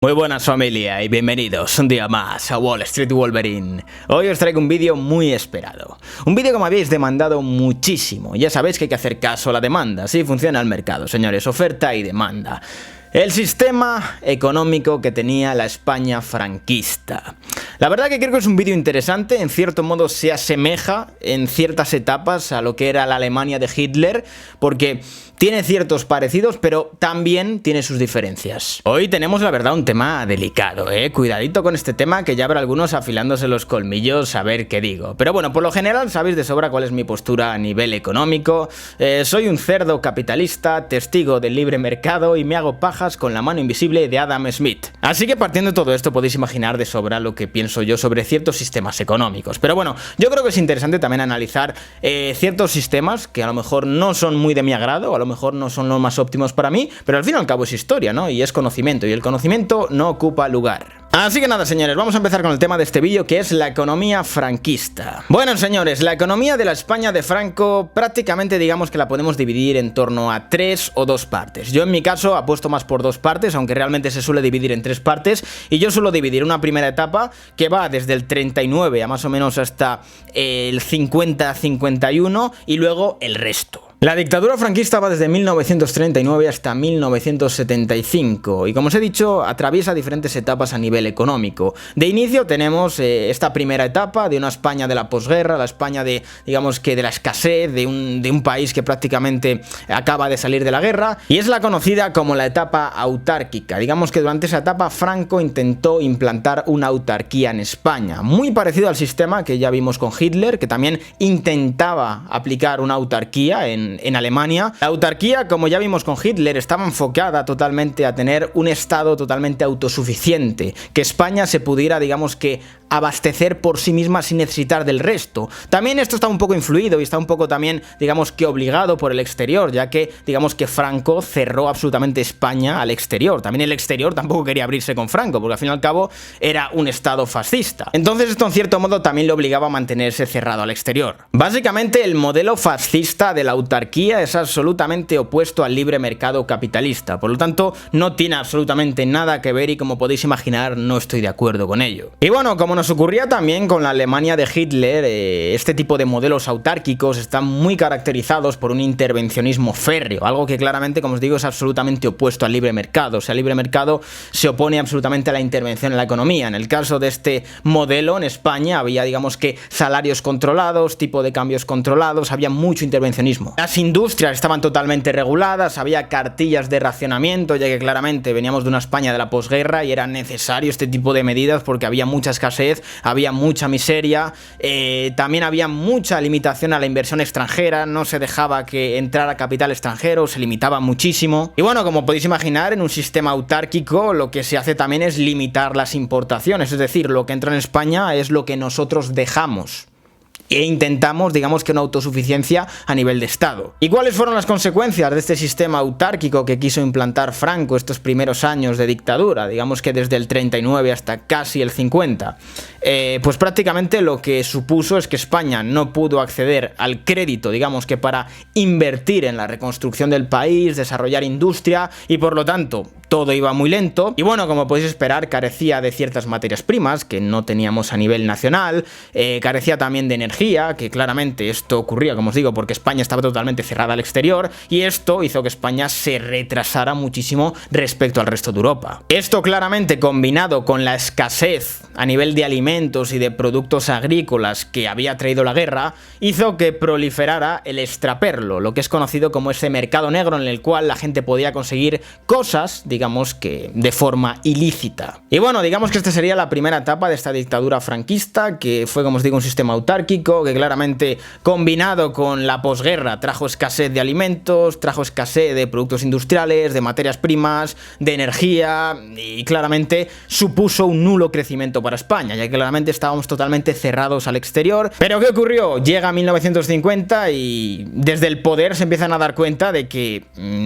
Muy buenas familia y bienvenidos un día más a Wall Street Wolverine. Hoy os traigo un vídeo muy esperado. Un vídeo que me habéis demandado muchísimo. Ya sabéis que hay que hacer caso a la demanda. Así funciona el mercado, señores. Oferta y demanda. El sistema económico que tenía la España franquista. La verdad que creo que es un vídeo interesante, en cierto modo se asemeja en ciertas etapas a lo que era la Alemania de Hitler, porque tiene ciertos parecidos, pero también tiene sus diferencias. Hoy tenemos, la verdad, un tema delicado, Cuidadito con este tema, que ya habrá algunos afilándose los colmillos a ver qué digo. Pero bueno, por lo general sabéis de sobra cuál es mi postura a nivel económico. Soy un cerdo capitalista, testigo del libre mercado y me hago pajas con la mano invisible de Adam Smith. Así que partiendo de todo esto podéis imaginar de sobra lo que pienso yo sobre ciertos sistemas económicos. Pero bueno, yo creo que es interesante también analizar ciertos sistemas que a lo mejor no son muy de mi agrado, o a lo mejor no son los más óptimos para mí, pero al fin y al cabo es historia, ¿no? Y es conocimiento, y el conocimiento no ocupa lugar. Así que nada, señores, vamos a empezar con el tema de este vídeo, que es la economía franquista. Bueno, señores, la economía de la España de Franco prácticamente digamos que la podemos dividir en torno a 3 o 2 partes. Yo en mi caso apuesto más por 2 partes, aunque realmente se suele dividir en 3 partes, y yo suelo dividir una primera etapa que va desde el 39 a más o menos hasta el 50-51 y luego el resto. La dictadura franquista va desde 1939 hasta 1975 y, como os he dicho, atraviesa diferentes etapas a nivel económico. De inicio tenemos esta primera etapa de una España de la posguerra, la España de, digamos que de la escasez, de un país que prácticamente acaba de salir de la guerra, y es la conocida como la etapa autárquica. Digamos que durante esa etapa Franco intentó implantar una autarquía en España, muy parecido al sistema que ya vimos con Hitler, que también intentaba aplicar una autarquía en Alemania. La autarquía, como ya vimos con Hitler, estaba enfocada totalmente a tener un estado totalmente autosuficiente, que España se pudiera, digamos que, abastecer por sí misma sin necesitar del resto. También esto está un poco influido y está un poco también, digamos que, obligado por el exterior, ya que, digamos que Franco cerró absolutamente España al exterior. También el exterior tampoco quería abrirse con Franco, porque al fin y al cabo era un estado fascista. Entonces esto en cierto modo también le obligaba a mantenerse cerrado al exterior. Básicamente el modelo fascista de la autarquía es absolutamente opuesto al libre mercado capitalista, por lo tanto no tiene absolutamente nada que ver y, como podéis imaginar, no estoy de acuerdo con ello. Y bueno, como nos ocurría también con la Alemania de Hitler, este tipo de modelos autárquicos están muy caracterizados por un intervencionismo férreo, algo que claramente, como os digo, es absolutamente opuesto al libre mercado. O sea, el libre mercado se opone absolutamente a la intervención en la economía. En el caso de este modelo en España había, digamos que, salarios controlados, tipo de cambios controlados, había mucho intervencionismo. Las industrias estaban totalmente reguladas, había cartillas de racionamiento, ya que claramente veníamos de una España de la posguerra y era necesario este tipo de medidas porque había mucha escasez, había mucha miseria, también había mucha limitación a la inversión extranjera, no se dejaba que entrara capital extranjero, se limitaba muchísimo. Y bueno, como podéis imaginar, en un sistema autárquico lo que se hace también es limitar las importaciones, es decir, lo que entra en España es lo que nosotros dejamos. E intentamos, digamos que, una autosuficiencia a nivel de Estado. ¿Y cuáles fueron las consecuencias de este sistema autárquico que quiso implantar Franco estos primeros años de dictadura? Digamos que desde el 39 hasta casi el 50. Pues prácticamente lo que supuso es que España no pudo acceder al crédito, digamos que para invertir en la reconstrucción del país, desarrollar industria, y por lo tanto todo iba muy lento. Y bueno, como podéis esperar, carecía de ciertas materias primas que no teníamos a nivel nacional, carecía también de energía, que claramente esto ocurría, como os digo, porque España estaba totalmente cerrada al exterior, y esto hizo que España se retrasara muchísimo respecto al resto de Europa. Esto claramente, combinado con la escasez a nivel de alimentos y de productos agrícolas que había traído la guerra, hizo que proliferara el extraperlo, lo que es conocido como ese mercado negro en el cual la gente podía conseguir cosas, digamos que de forma ilícita. Y bueno, digamos que esta sería la primera etapa de esta dictadura franquista, que fue, como os digo, un sistema autárquico que claramente, combinado con la posguerra, trajo escasez de alimentos, trajo escasez de productos industriales, de materias primas, de energía, y claramente supuso un nulo crecimiento para España, ya que claramente estábamos totalmente cerrados al exterior. Pero ¿qué ocurrió? Llega 1950 y desde el poder se empiezan a dar cuenta de que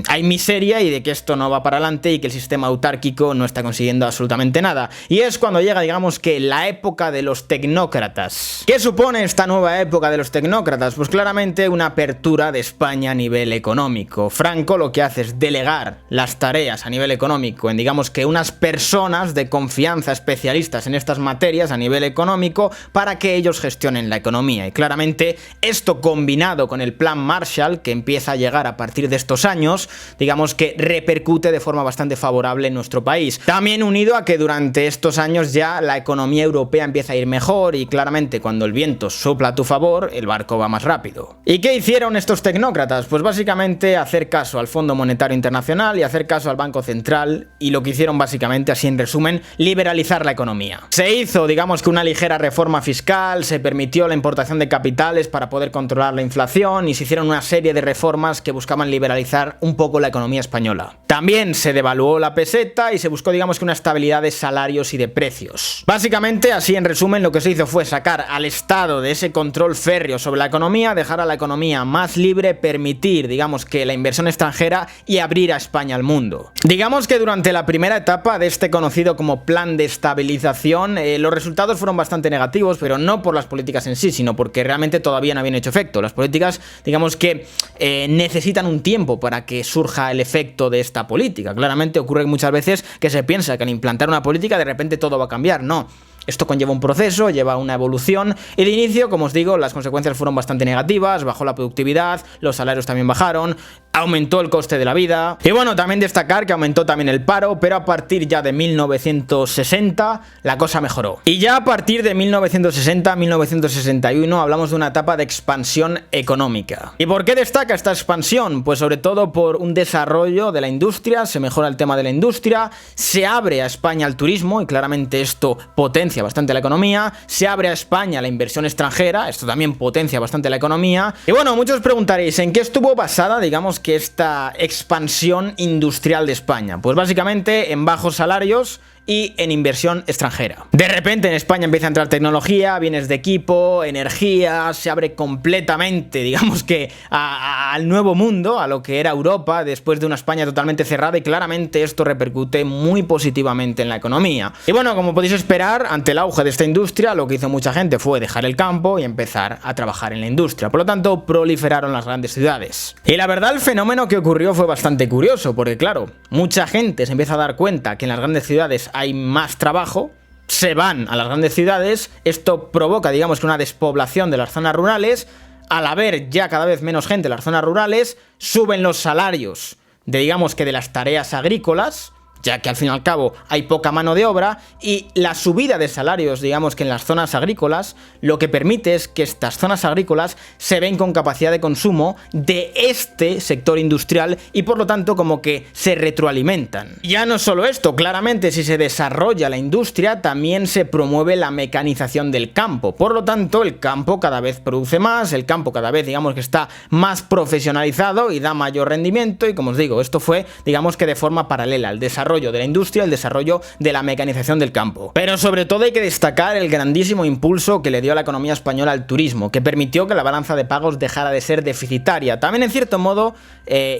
hay miseria y de que esto no va para adelante, y que el sistema autárquico no está consiguiendo absolutamente nada. Y es cuando llega, digamos que, la época de los tecnócratas. ¿Qué supone esta nueva época de los tecnócratas? Pues claramente una apertura de España a nivel económico. Franco lo que hace es delegar las tareas a nivel económico en, digamos que, unas personas de confianza especialistas en estas materias a nivel económico para que ellos gestionen la economía. Y claramente esto, combinado con el plan Marshall, que empieza a llegar a partir de estos años, digamos que repercute de forma bastante favorable en nuestro país. También unido a que durante estos años ya la economía europea empieza a ir mejor y claramente cuando el viento sopla a tu favor, el barco va más rápido. ¿Y qué hicieron estos tecnócratas? Pues básicamente hacer caso al Fondo Monetario Internacional y hacer caso al Banco Central, y lo que hicieron básicamente, así en resumen, liberalizar la economía. Se hizo, digamos que, una ligera reforma fiscal, se permitió la importación de capitales para poder controlar la inflación y se hicieron una serie de reformas que buscaban liberalizar un poco la economía española. También se devaluó la peseta y se buscó, digamos que, una estabilidad de salarios y de precios. Básicamente, así en resumen, lo que se hizo fue sacar al Estado de ese control férreo sobre la economía, dejar a la economía más libre, permitir, digamos que, la inversión extranjera y abrir a España al mundo. Digamos que durante la primera etapa de este conocido como plan de estabilización, los resultados fueron bastante negativos, pero no por las políticas en sí, sino porque realmente todavía no habían hecho efecto. Las políticas, digamos que, necesitan un tiempo para que surja el efecto de esta política. Claramente ocurre muchas veces que se piensa que al implantar una política de repente todo va a cambiar. No. Esto conlleva un proceso, lleva una evolución y de inicio, como os digo, las consecuencias fueron bastante negativas, bajó la productividad, los salarios también bajaron, aumentó el coste de la vida y bueno, también destacar que aumentó también el paro, pero a partir ya de 1960 la cosa mejoró. Y ya a partir de 1960-1961 hablamos de una etapa de expansión económica. ¿Y por qué destaca esta expansión? Pues sobre todo por un desarrollo de la industria, se mejora el tema de la industria, se abre a España al turismo y claramente esto potencia bastante la economía, se abre a España la inversión extranjera, esto también potencia bastante la economía. Y bueno, muchos preguntaréis, ¿en qué estuvo basada, digamos que, esta expansión industrial de España? Pues básicamente en bajos salarios y en inversión extranjera. De repente en España empieza a entrar tecnología, bienes de equipo, energía, se abre completamente, digamos que, al nuevo mundo, a lo que era Europa, después de una España totalmente cerrada, y claramente esto repercute muy positivamente en la economía. Y bueno, como podéis esperar, ante el auge de esta industria, lo que hizo mucha gente fue dejar el campo y empezar a trabajar en la industria. Por lo tanto, proliferaron las grandes ciudades. Y la verdad, el fenómeno que ocurrió fue bastante curioso, porque claro, mucha gente se empieza a dar cuenta que en las grandes ciudades hay más trabajo, se van a las grandes ciudades, esto provoca, digamos que, una despoblación de las zonas rurales. Al haber ya cada vez menos gente en las zonas rurales, suben los salarios de, digamos que, de las tareas agrícolas, ya que al fin y al cabo hay poca mano de obra, y la subida de salarios, digamos que en las zonas agrícolas, lo que permite es que estas zonas agrícolas se ven con capacidad de consumo de este sector industrial y por lo tanto como que se retroalimentan. Ya no solo esto, claramente si se desarrolla la industria también se promueve la mecanización del campo, por lo tanto el campo cada vez produce más, el campo cada vez, digamos que, está más profesionalizado y da mayor rendimiento, y como os digo, esto fue, digamos que, de forma paralela al desarrollo de la industria, el desarrollo de la mecanización del campo. Pero sobre todo hay que destacar el grandísimo impulso que le dio a la economía española al turismo, que permitió que la balanza de pagos dejara de ser deficitaria. También en cierto modo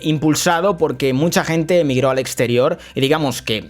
impulsado porque mucha gente emigró al exterior y digamos que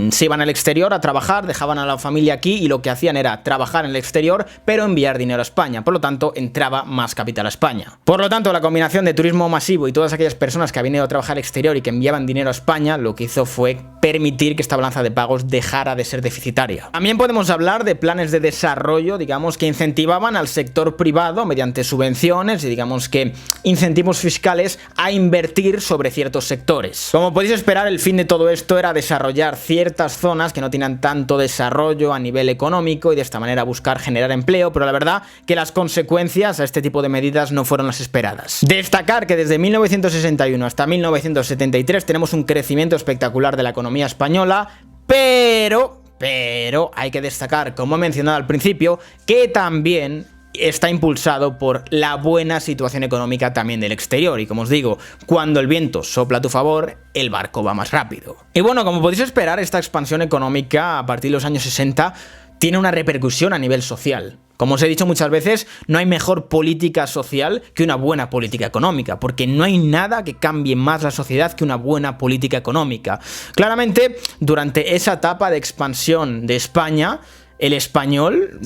se iban al exterior a trabajar, dejaban a la familia aquí y lo que hacían era trabajar en el exterior pero enviar dinero a España, por lo tanto entraba más capital a España. Por lo tanto, la combinación de turismo masivo y todas aquellas personas que habían ido a trabajar al exterior y que enviaban dinero a España, lo que hizo fue permitir que esta balanza de pagos dejara de ser deficitaria. También podemos hablar de planes de desarrollo, digamos, que incentivaban al sector privado mediante subvenciones y digamos que incentivos fiscales a invertir sobre ciertos sectores. Como podéis esperar, el fin de todo esto era desarrollar ciertas zonas que no tenían tanto desarrollo a nivel económico y de esta manera buscar generar empleo, pero la verdad que las consecuencias a este tipo de medidas no fueron las esperadas. Destacar que desde 1961 hasta 1973 tenemos un crecimiento espectacular de la economía española, pero hay que destacar, como he mencionado al principio, que también está impulsado por la buena situación económica también del exterior. Y como os digo, cuando el viento sopla a tu favor, el barco va más rápido. Y bueno, como podéis esperar, esta expansión económica a partir de los años 60 tiene una repercusión a nivel social. Como os he dicho muchas veces, no hay mejor política social que una buena política económica, porque no hay nada que cambie más la sociedad que una buena política económica. Claramente, durante esa etapa de expansión de España, el español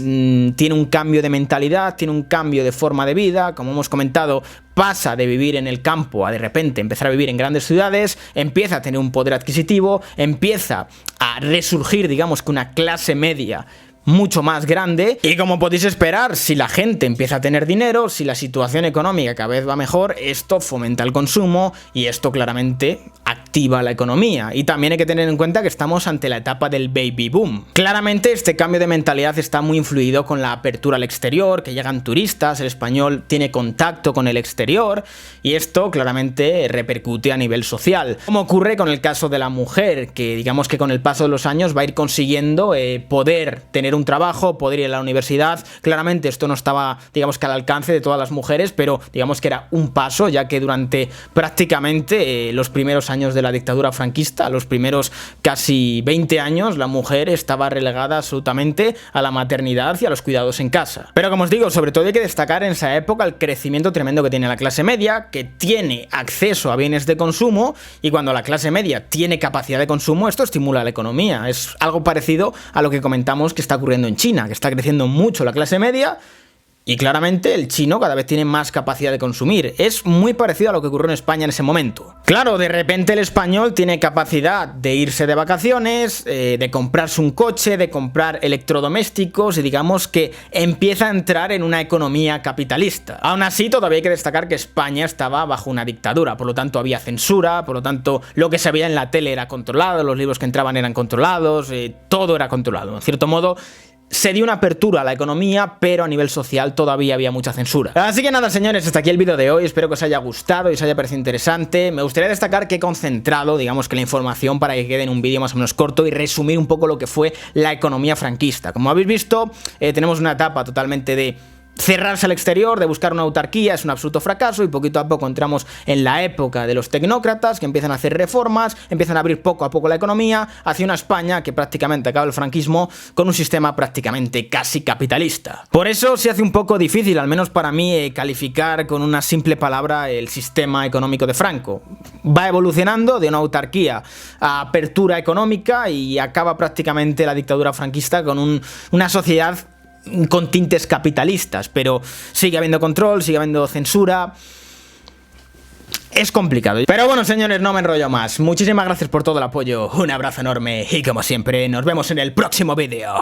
tiene un cambio de mentalidad, tiene un cambio de forma de vida, como hemos comentado, pasa de vivir en el campo a de repente empezar a vivir en grandes ciudades, empieza a tener un poder adquisitivo, empieza a resurgir, digamos que una clase media mucho más grande, y como podéis esperar, si la gente empieza a tener dinero, si la situación económica cada vez va mejor, esto fomenta el consumo y esto claramente activa la economía. Y también hay que tener en cuenta que estamos ante la etapa del baby boom. Claramente este cambio de mentalidad está muy influido con la apertura al exterior, que llegan turistas, el español tiene contacto con el exterior y esto claramente repercute a nivel social. Como ocurre con el caso de la mujer, que digamos que con el paso de los años va a ir consiguiendo poder tener un trabajo, poder ir a la universidad. Claramente esto no estaba, digamos que al alcance de todas las mujeres, pero digamos que era un paso, ya que durante prácticamente los primeros años de la dictadura franquista, los primeros casi 20 años, la mujer estaba relegada absolutamente a la maternidad y a los cuidados en casa. Pero como os digo, sobre todo hay que destacar en esa época el crecimiento tremendo que tiene la clase media, que tiene acceso a bienes de consumo, y cuando la clase media tiene capacidad de consumo, esto estimula la economía. Es algo parecido a lo que comentamos que está ocurriendo en China, que está creciendo mucho la clase media y claramente el chino cada vez tiene más capacidad de consumir. Es muy parecido a lo que ocurrió en España en ese momento. Claro, de repente el español tiene capacidad de irse de vacaciones, de comprarse un coche, de comprar electrodomésticos y digamos que empieza a entrar en una economía capitalista. Aún así, todavía hay que destacar que España estaba bajo una dictadura, por lo tanto había censura, por lo tanto lo que se veía en la tele era controlado, los libros que entraban eran controlados, todo era controlado. En cierto modo, se dio una apertura a la economía, pero a nivel social todavía había mucha censura. Así que nada, señores, hasta aquí el vídeo de hoy. Espero que os haya gustado y os haya parecido interesante. Me gustaría destacar que he concentrado, digamos que la información para que quede en un vídeo más o menos corto y resumir un poco lo que fue la economía franquista. Como habéis visto, tenemos una etapa totalmente de cerrarse al exterior, de buscar una autarquía, es un absoluto fracaso, y poquito a poco entramos en la época de los tecnócratas que empiezan a hacer reformas, empiezan a abrir poco a poco la economía hacia una España que prácticamente acaba el franquismo con un sistema prácticamente casi capitalista. Por eso se hace un poco difícil, al menos para mí, calificar con una simple palabra el sistema económico de Franco. Va evolucionando de una autarquía a apertura económica y acaba prácticamente la dictadura franquista con una sociedad con tintes capitalistas, pero sigue habiendo control, sigue habiendo censura. Es complicado. Pero bueno, señores, no me enrollo más. Muchísimas gracias por todo el apoyo, un abrazo enorme y como siempre, nos vemos en el próximo vídeo.